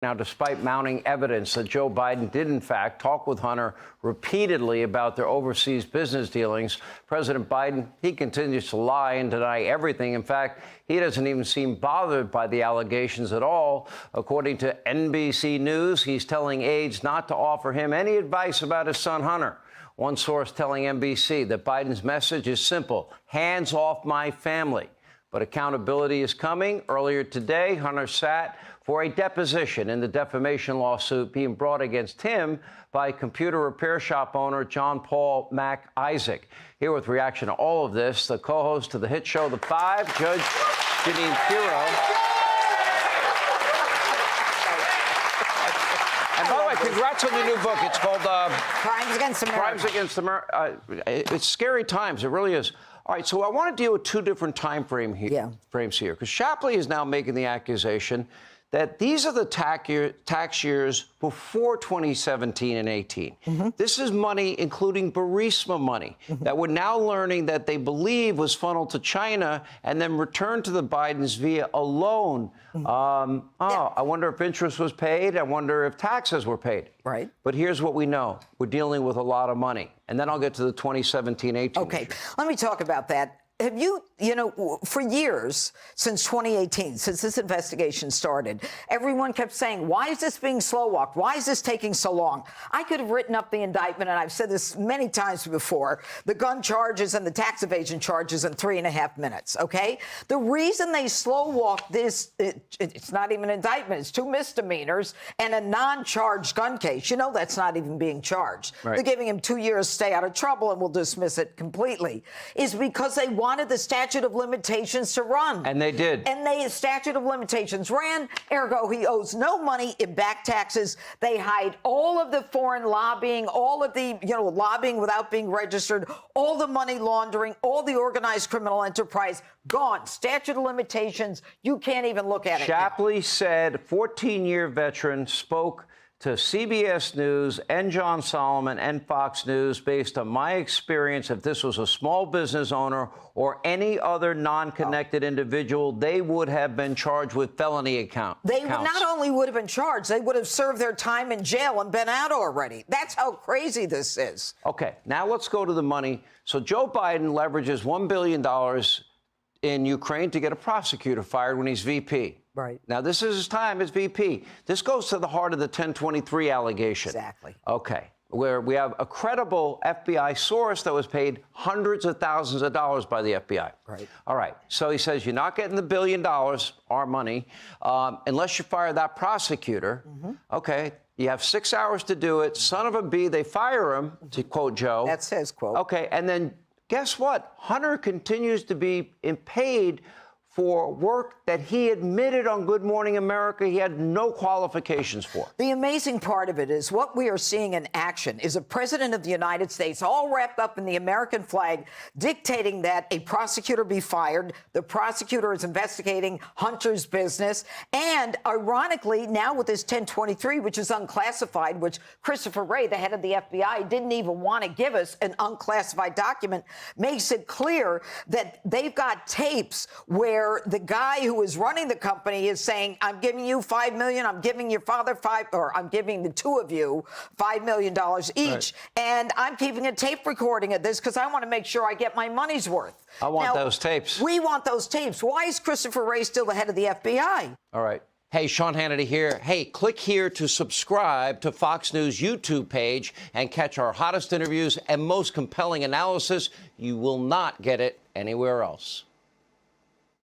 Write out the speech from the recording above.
Now, despite mounting evidence that Joe Biden did, in fact, talk with Hunter repeatedly about their overseas business dealings, President Biden, he continues to lie and deny everything. In fact, he doesn't even seem bothered by the allegations at all. According to NBC News, he's telling aides not to offer him any advice about his son, Hunter. One source telling NBC that Biden's message is simple: hands off my family. But accountability is coming. Earlier today, Hunter sat for a deposition in the defamation lawsuit being brought against him by computer repair shop owner John Paul Mac Isaac. Here with reaction to all of this, the co-host of the hit show The Five, Judge Jeanine. And by the way, congrats on your new book. It's called Crimes Against America. Crimes Against America. It's scary times. It really is. All right, so I want to deal with two different frames here, because Shapley is now making the accusation that these are the tax years before 2017 and 18. This is money, including Burisma money, that we're now learning that they believe was funneled to China and then returned to the Bidens via a loan. I wonder if interest was paid. I wonder if taxes were paid. Right. But here's what we know. We're dealing with a lot of money. And then I'll get to the 2017-18 Okay, issue. let me talk about that. Have you for years, since 2018, since this investigation started, everyone kept saying, why is this being slow walked? Why is this taking so long? I could have written up the indictment, and I've said this many times before, the gun charges and the tax evasion charges in 3.5 minutes, okay? The reason they slow walked this, it's not even an indictment, it's 2 misdemeanors and a non-charged gun case. You know that's not even being charged. Right. They're giving him 2 years stay out of trouble and we'll dismiss it completely, is because they wanted the statute of limitations to run. And they did. And the statute of limitations ran, ergo he owes no money in back taxes. They hide all of the foreign lobbying, all of the, lobbying without being registered, all the money laundering, all the organized criminal enterprise, gone. Statute of limitations, you can't even look at it. Shapley said, 14-year veteran, spoke to CBS News and John Solomon and Fox News, based on my experience, if this was a small business owner or any other non-connected individual, they would have been charged with felony counts. They not only would have been charged, they would have served their time in jail and been out already. That's how crazy this is. Okay, now let's go to the money. So Joe Biden leverages $1 billion in Ukraine to get a prosecutor fired when he's VP. Right. Now, this is his time as VP. This goes to the heart of the 1023 allegation. Exactly. Okay. Where we have a credible FBI source that was paid hundreds of thousands of dollars by the FBI. Right. All right. So he says, you're not getting the $1 billion, our money, unless you fire that prosecutor. Okay. You have 6 hours to do it. Son of a bee, they fire him, to quote Joe. That's his quote. Okay. And then guess what? Hunter continues to be paid for work that he admitted on Good Morning America he had no qualifications for. The amazing part of it is what we are seeing in action is a president of the United States all wrapped up in the American flag dictating that a prosecutor be fired. The prosecutor is investigating Hunter's business. And ironically, now with this 1023, which is unclassified, which Christopher Wray, the head of the FBI, didn't even want to give us an unclassified document, makes it clear that they've got tapes where the guy who is running the company is saying, I'm giving you $5 million, I'm giving your father I'm giving the two of you $5 million each, right, and I'm keeping a tape recording of this because I want to make sure I get my money's worth. I want those tapes. We want those tapes. Why is Christopher Wray still the head of the FBI? All right. Hey, Sean Hannity here. Hey, click here to subscribe to Fox News YouTube page and catch our hottest interviews and most compelling analysis. You will not get it anywhere else.